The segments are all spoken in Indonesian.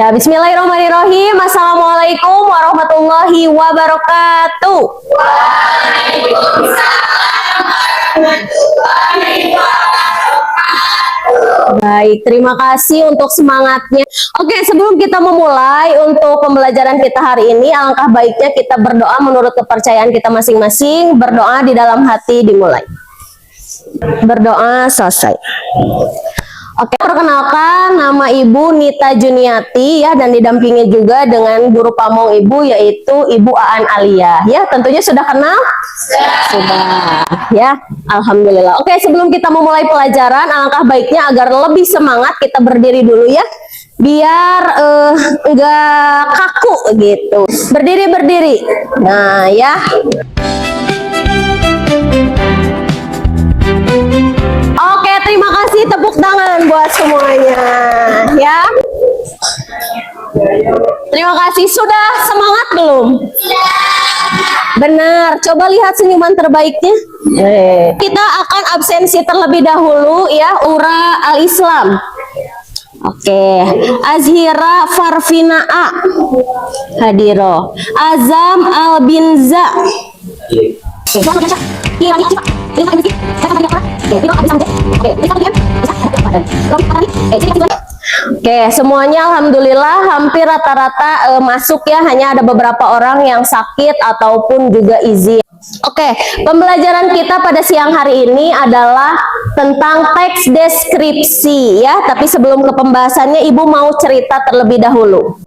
Ya, bismillahirrahmanirrahim. Assalamualaikum warahmatullahi wabarakatuh. Baik, terima kasih untuk semangatnya. Oke, sebelum kita memulai untuk pembelajaran kita hari ini, alangkah baiknya kita berdoa menurut kepercayaan kita masing-masing. Berdoa di dalam hati dimulai. Berdoa selesai. Oke, perkenalkan nama Ibu Nita Juniati ya, dan didampingi juga dengan guru pamong Ibu yaitu Ibu Aan Alia ya. Tentunya sudah kenal? Sudah ya. Alhamdulillah. Oke, sebelum kita memulai pelajaran, alangkah baiknya agar lebih semangat kita berdiri dulu ya. Biar enggak kaku gitu. Berdiri. Nah, ya. Oke, terima kasih, tepuk tangan buat semuanya ya. Terima kasih. Sudah semangat belum? Benar, coba lihat senyuman terbaiknya. Kita akan absensi terlebih dahulu ya. Ura al-Islam. Oke, Azhira Farfina A Hadiro, Azam Albinza. Oke, semuanya alhamdulillah hampir rata-rata masuk ya, hanya ada beberapa orang yang sakit ataupun juga izin. Oke, pembelajaran kita pada siang hari ini adalah tentang teks deskripsi ya, tapi sebelum ke pembahasannya Ibu mau cerita terlebih dahulu.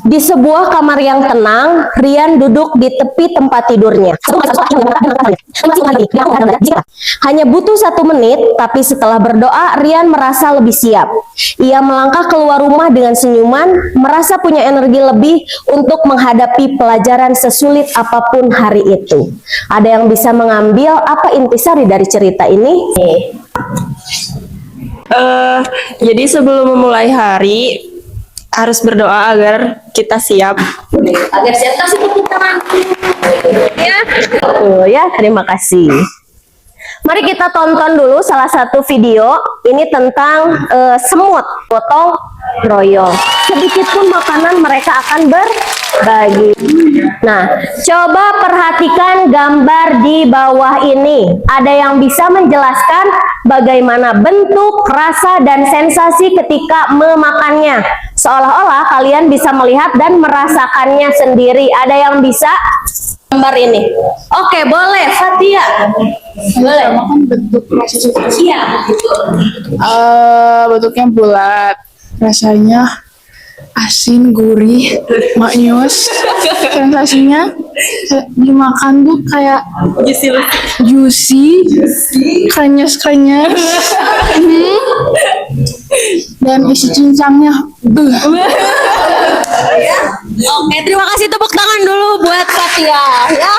Di sebuah kamar yang tenang, Rian duduk di tepi tempat tidurnya. Hanya butuh 1 menit, tapi setelah berdoa, Rian merasa lebih siap. Ia melangkah keluar rumah dengan senyuman, merasa punya energi lebih untuk menghadapi pelajaran sesulit apapun hari itu. Ada yang bisa mengambil apa intisari dari cerita ini? Jadi sebelum memulai hari, harus berdoa agar kita siap. Agar siap, kasih tepuk tangan. Ya. Ya, terima kasih. Mari kita tonton dulu salah satu video. Ini tentang semut, gotong royong. Sedikit pun makanan mereka akan berbagi. Nah, coba perhatikan gambar di bawah ini. Ada yang bisa menjelaskan bagaimana bentuk, rasa, dan sensasi ketika memakannya? Seolah-olah kalian bisa melihat dan merasakannya sendiri. Ada yang bisa gambar ini? Oke, boleh, Fatia. Boleh. Makan bentuk rasanya. Iya. Bentuknya bulat, rasanya asin, gurih, maknyus. Sensasinya dimakan tuh kayak juicy, krenyes. Dan isi cincangnya. Oke, terima kasih, tepuk tangan dulu buat Fatia ya.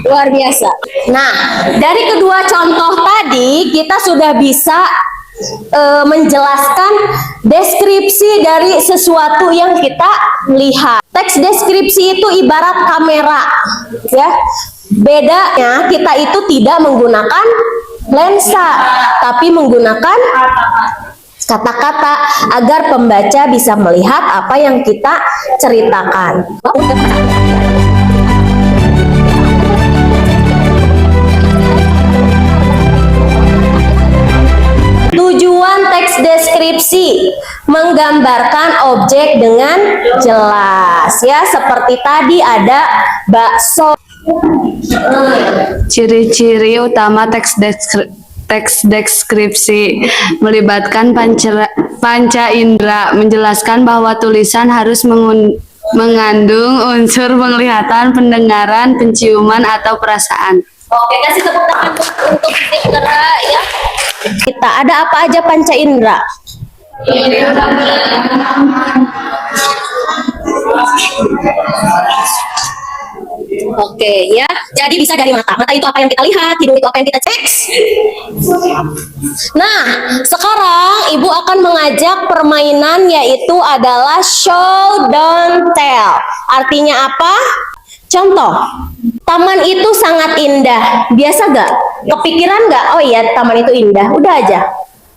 Luar biasa. Nah, dari kedua contoh tadi kita sudah bisa menjelaskan deskripsi dari sesuatu yang kita lihat. Teks deskripsi itu ibarat kamera ya. Bedanya kita itu tidak menggunakan lensa, tapi menggunakan kata-kata agar pembaca bisa melihat apa yang kita ceritakan. Tujuan teks deskripsi menggambarkan objek dengan jelas ya, seperti tadi ada bakso. Ciri-ciri utama teks deskripsi melibatkan panca indera, menjelaskan bahwa tulisan harus mengandung unsur penglihatan, pendengaran, penciuman, atau perasaan. Oke, kasih tepuk tangan untuk indera ya. Kita ada apa aja panca indera? Oke ya, jadi bisa dari mata. Mata itu apa yang kita lihat, hidung itu apa yang kita cek. Nah, sekarang Ibu akan mengajak permainan, yaitu adalah show don't tell. Artinya apa? Contoh, taman itu sangat indah. Biasa gak? Kepikiran gak? Oh iya, taman itu indah. Udah aja.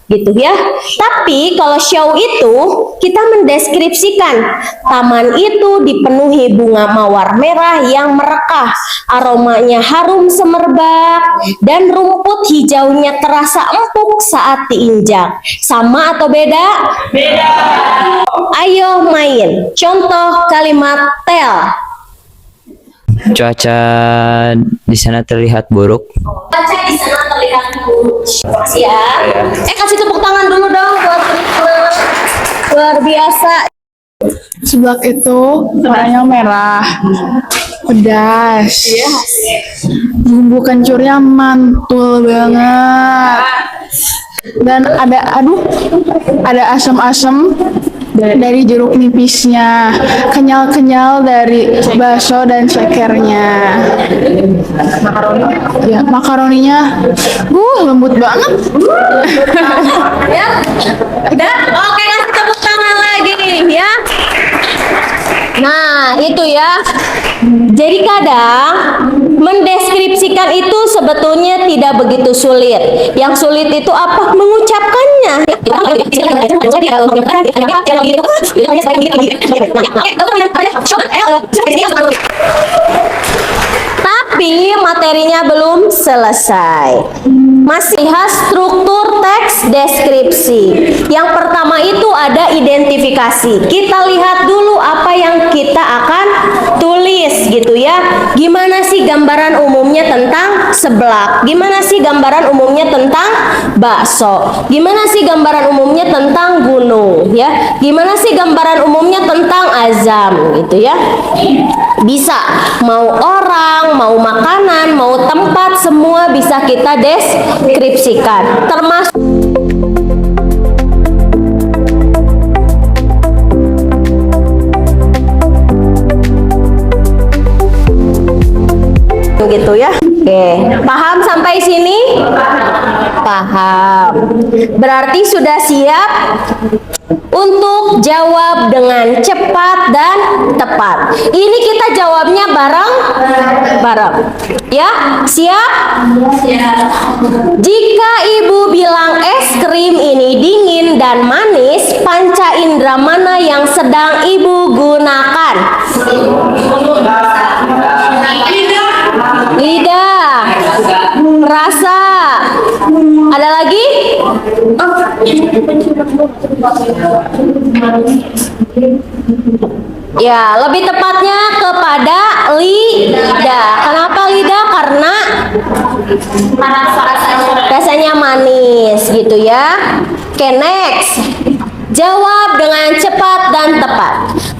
gitu ya. Tapi kalau show itu kita mendeskripsikan taman itu dipenuhi bunga mawar merah yang merekah, aromanya harum semerbak, dan rumput hijaunya terasa empuk saat diinjak. Sama atau beda? Beda. Ayo main. Contoh kalimat tell. Cuaca di sana terlihat buruk. Cuaca di sana terlihat buruk. Makasih ya. Kasih tepuk tangan dulu dong buat teman-teman. Luar biasa. Seblak itu warnanya merah, pedas. Bumbu kencurnya mantul banget. Dan ada asam-asam dari jeruk nipisnya, kenyal-kenyal dari bakso dan cekernya. Ya, makaroninya, lembut banget. Ya. Udah? Oke, kasih tepuk tangan lagi ya. Nah, itu ya. Jadi kadang mendeskripsikan itu sebetulnya tidak begitu sulit. Yang sulit itu apa? Mengucapkannya. Tapi materinya belum selesai. Masih khas struktur teks deskripsi. Yang pertama itu ada identifikasi. Kita lihat dulu apa yang kita akan tulis gitu ya. Gimana sih gambaran umumnya tentang seblak? Gimana sih gambaran umumnya tentang bakso? Gimana sih gambaran umumnya tentang gunung ya? Gimana sih gambaran umumnya tentang azam gitu ya? Bisa mau orang, mau makanan, mau tempat, semua bisa kita deskripsikan. Termasuk gitu ya. Oke, paham sampai sini? Paham. Berarti sudah siap untuk jawab dengan cepat dan tepat. Ini kita jawabnya bareng-bareng. Ya, siap? Siap. Jika ibu bilang es krim ini dingin dan manis, panca indera mana yang sedang ibu gunakan? Lidah, rasa. Ada lagi? Ya, lebih tepatnya kepada lidah. Kenapa lidah? Karena rasanya manis gitu ya. Oke, next. Jawab dengan cepat dan tepat.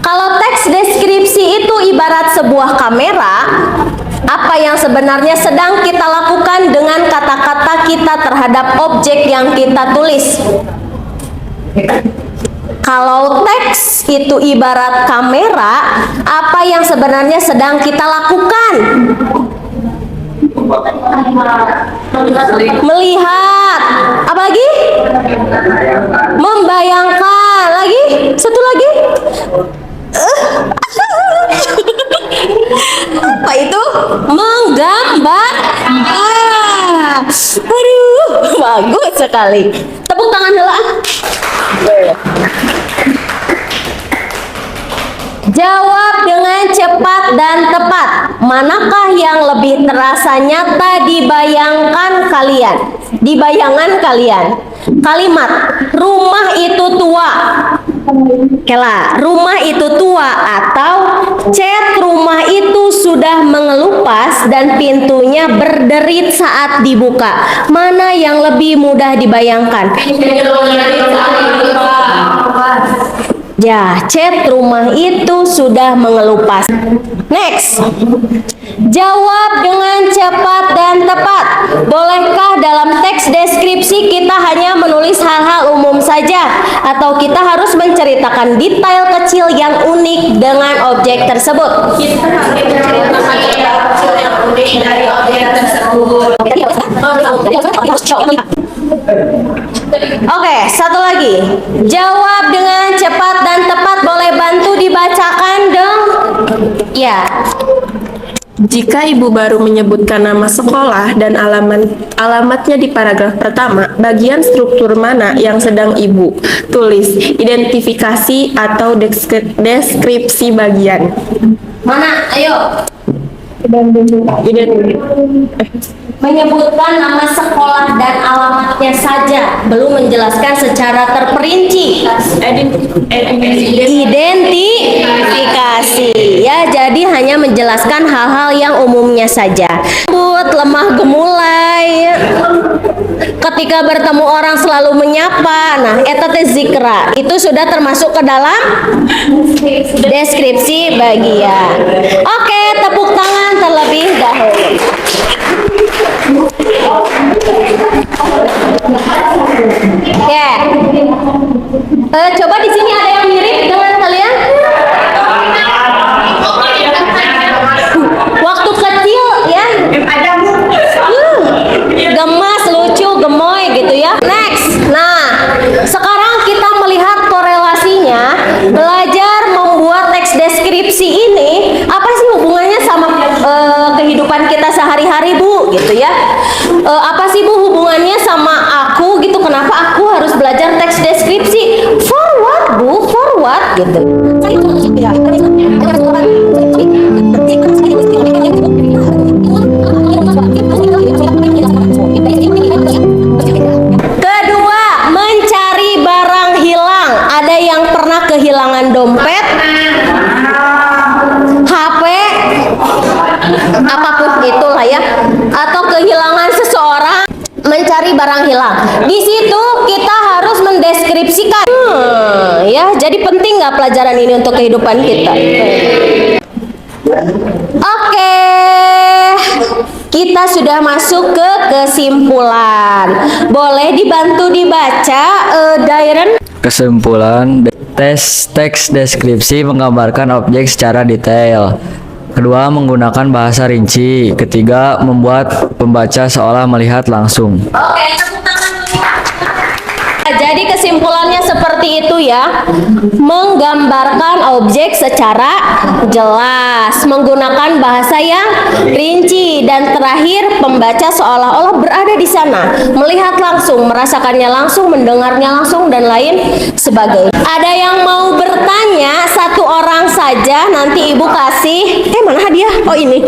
Kalau teks deskripsi itu ibarat sebuah kamera, apa yang sebenarnya sedang kita lakukan dengan kata-kata kita terhadap objek yang kita tulis? Kalau teks itu ibarat kamera, apa yang sebenarnya sedang kita lakukan? Melihat. Apa lagi? Membayangkan. Lagi? Satu lagi? Apa itu? Menggambar. Aduh, bagus sekali. Tepuk tangan dulu. Jawab dengan cepat dan tepat. Manakah yang lebih terasa nyata di bayangan kalian? Kalimat rumah itu tua. Kela, rumah itu tua, atau cat rumah itu sudah mengelupas dan pintunya berderit saat dibuka. Mana yang lebih mudah dibayangkan? Ya, cat rumah itu sudah mengelupas. Next. Jawab dengan cepat dan tepat. Bolehkah dalam teks deskripsi kita hanya menulis hal-hal umum saja, atau kita harus menceritakan detail kecil yang unik dengan objek tersebut? Kita harus menceritakan detail kecil yang unik dari objek tersebut. Oke, satu lagi. Jawab dengan cepat dan tepat. Boleh bantu dibacakan dong? Ya. Jika ibu baru menyebutkan nama sekolah dan alamatnya di paragraf pertama, bagian struktur mana yang sedang ibu tulis? Identifikasi atau deskripsi bagian? Mana? Ayo. Menyebutkan nama sekolah dan alamatnya saja, belum menjelaskan secara terperinci. Identifikasi ya, jadi hanya menjelaskan hal-hal yang umumnya saja. Lemah gemulai, ketika bertemu orang selalu menyapa. Nah, eta teh zikra itu sudah termasuk ke dalam deskripsi bagian. Oke, tepuk tangan terlebih dahulu. Ya. Coba di sini ada yang mirip dengan kalian? Waktu kecil ya. Gemas, lucu, gemoy gitu ya. Next. Nah, sekarang kita melihat korelasinya. Belajar membuat teks deskripsi ini apa sih hubungannya sama kehidupan kita sehari-hari, Bu? Gitu ya. Apa sih, Bu, hubungannya sama aku gitu? Kenapa aku harus belajar teks deskripsi? For what, Bu? For what? Gitu. Kedua, mencari barang hilang. Ada yang pernah kehilangan dompet, HP, apapun itulah ya, atau kehilangan seseorang, mencari barang hilang. Di situ kita harus mendeskripsikan. Ya, jadi penting nggak pelajaran ini untuk kehidupan kita? Oke, kita sudah masuk ke kesimpulan. Boleh dibantu dibaca, Dairen? Kesimpulan, teks deskripsi menggambarkan objek secara detail. Kedua, menggunakan bahasa rinci. Ketiga, membuat pembaca seolah melihat langsung. Oke, tepuk tangan dulu. Jadi kesimpulannya seperti itu ya. Menggambarkan objek secara jelas, menggunakan bahasa yang rinci, dan terakhir pembaca seolah-olah berada di sana, melihat langsung, merasakannya langsung, mendengarnya langsung, dan lain sebagainya. Ada yang mau bertanya? Satu orang saja, nanti Ibu kasih. Mana hadiah? Oh, ini.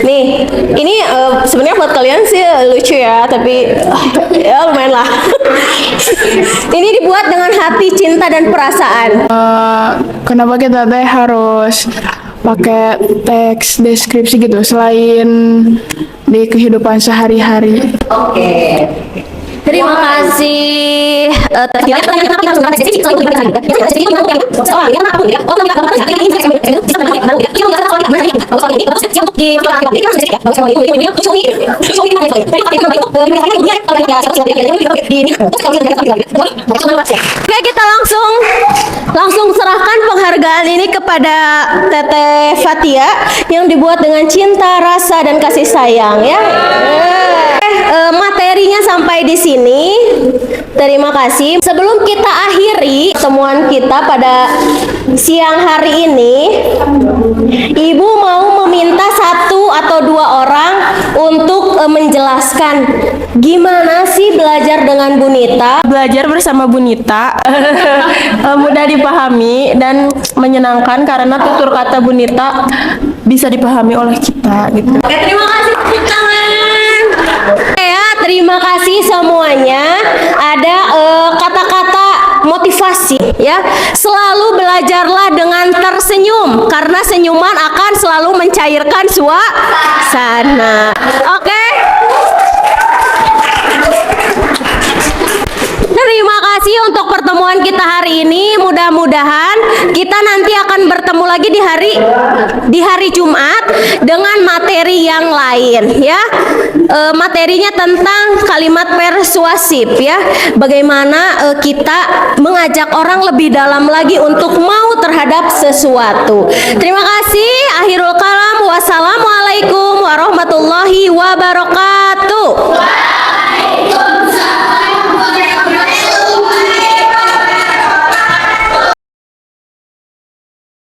Nih, ini sebenarnya buat kalian sih lucu ya, tapi ya lumayan lah. Ini dibuat dengan hati, cinta, dan perasaan. Kenapa kita teh harus pakai teks deskripsi gitu selain di kehidupan sehari-hari? Oke. Terima kasih. Oke, kita langsung serahkan penghargaan ini kepada Teteh Fatia yang dibuat dengan cinta, rasa, dan kasih sayang ya. Materinya sampai di sini. Terima kasih. Sebelum kita akhiri pertemuan kita pada siang hari ini, Ibu mau meminta satu atau dua orang untuk menjelaskan gimana sih belajar dengan Bu Nita. Belajar bersama Bu Nita mudah dipahami dan menyenangkan karena tutur kata Bu Nita bisa dipahami oleh kita gitu. Oke, terima kasih, tepuk tangan. Ya, terima kasih semuanya. Ada kata-kata motivasi ya. Selalu belajarlah dengan tersenyum karena senyuman akan selalu mencairkan suasana. Oke. Terima kasih untuk pertemuan kita hari ini. Mudah-mudahan kita nanti akan bertemu lagi di hari Jumat dengan materi yang lain ya. Materinya tentang kalimat persuasif ya. Bagaimana kita mengajak orang lebih dalam lagi untuk mau terhadap sesuatu. Terima kasih. Akhirul kalam. Wassalamualaikum warahmatullahi wabarakatuh.